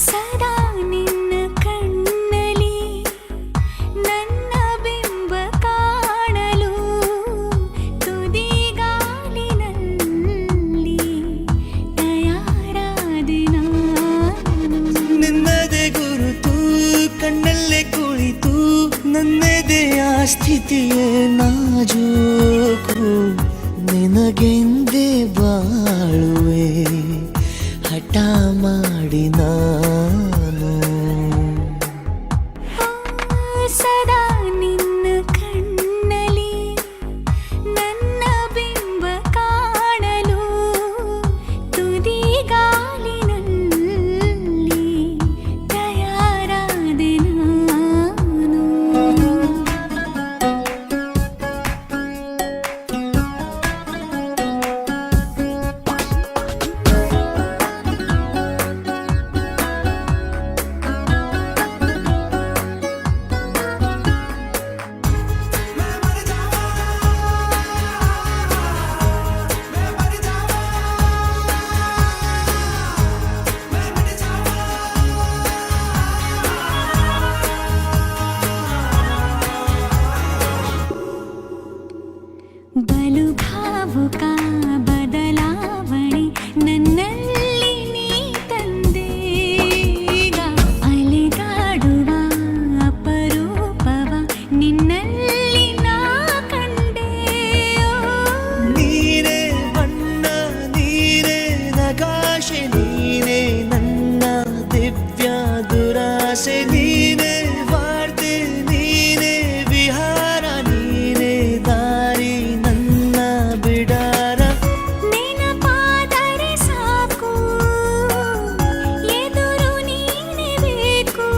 ಸದಾ ನಿನ್ನ ಕಣ್ಣಲಿ ನನ್ನ ಬಿಂಬ ಕಾಣಲು ತುದಿಗಾಲಿನಲ್ಲಿ ತಯಾರಾದೆ ನಾನು. ನಿನ್ನದೇ ಗುರುತು ಕಣ್ಣಲ್ಲೇ ಕುಳಿತು ನನ್ನದೆಯ ಸ್ಥಿತಿಯೇ ನಾಜೂಕು ನಿನಗೆಂದೇ ಬಾಳುವೆ ಹಠ ಮಾಡಿ ನಾನು. ಸದಾ ನಿನ್ನ ಕಣ್ಣಲಿ ನನ್ನ ಬಿಂಬ ಕಾಣಲು ತುದಿಗಾಲಿನಲ್ಲಿ ತಯಾರಾದೆ ನಾನು. ಬಲು ಭಾವುಕ ಬದಲಾವಣೆ ನನ್ನಲ್ಲಿ ನೀ ತಂದೆ. ಈಗ ಅಲೆದಾಡುವ ಅಪರೂಪವ ನಿನ್ನಲ್ಲಿ ನಾ ಕಂಡೆ. ನೀನೇ ಬಣ್ಣ ನೀನೇ ನಗಾಶೆ ನೀನೇ ನನ್ನ ದಿವ್ಯ ದುರಾಸೆ ನೀನೇ ವಾರ್ತೆ ನೀನೇ ವಿಹಾರ ನೀನೇ ದಾರಿ ನನ್ನ ಬಿಡಾರ. ನೆನಪಾದರೆ ಸಾಕು ಎದುರು ನೀನೇ ಬೇಕು.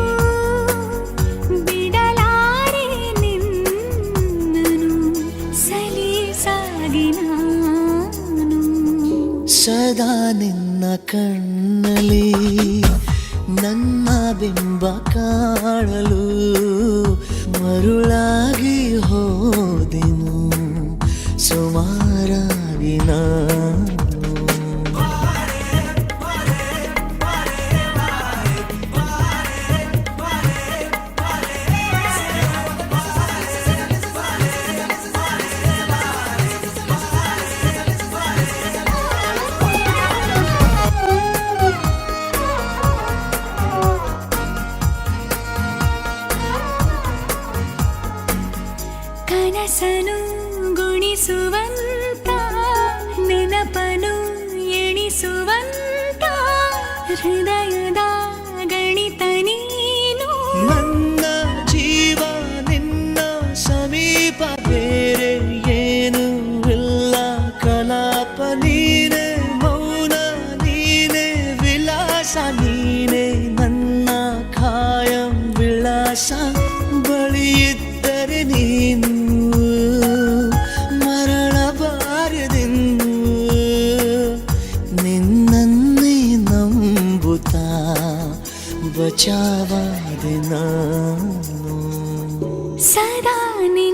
ಬಿಡಲಾರೆ ನಿನ್ನನು ಸಲೀಸಾಗಿ ನಾನು. ಸದಾ ನಿನ್ನ ಕಣ್ಣಲ್ಲಿ ನನ್ನ ಬಿಂಬ ಕಾಣಲು ಮರುಳಾಗಿ ಹೋದೆನು ಸುಮಾರಾಗಿ ನಾನು. ಕನಸನು ಗುಣಿಸುವಂತ ನೆನಪನು ಎಣಿಸುವಂತ ಹೃದಯದ ಗಣಿತ ನೀನು. ನನ್ನ ಜೀವ ನಿನ್ನ ಸಮೀಪ ಬೇರೆ ಏನು ಇಲ್ಲ ಕಲಾಪ ನೀನೆ ಮೌನ ನೀನೆ ವಿಲಾಸ ನೀನೆ ನನ್ನ ಖಾಯಂ ವಿಳಾಸ. ಬಳಿಯಿದ್ದರೆ ನೀನು ಮರಳಬಾರದೆಂದು ನಿನ್ನನ್ನೇ ನಂಬುತ್ತಾ ಬಚಾವಾದೆ ನಾನು. ಸದಾ ನಿನ್ನ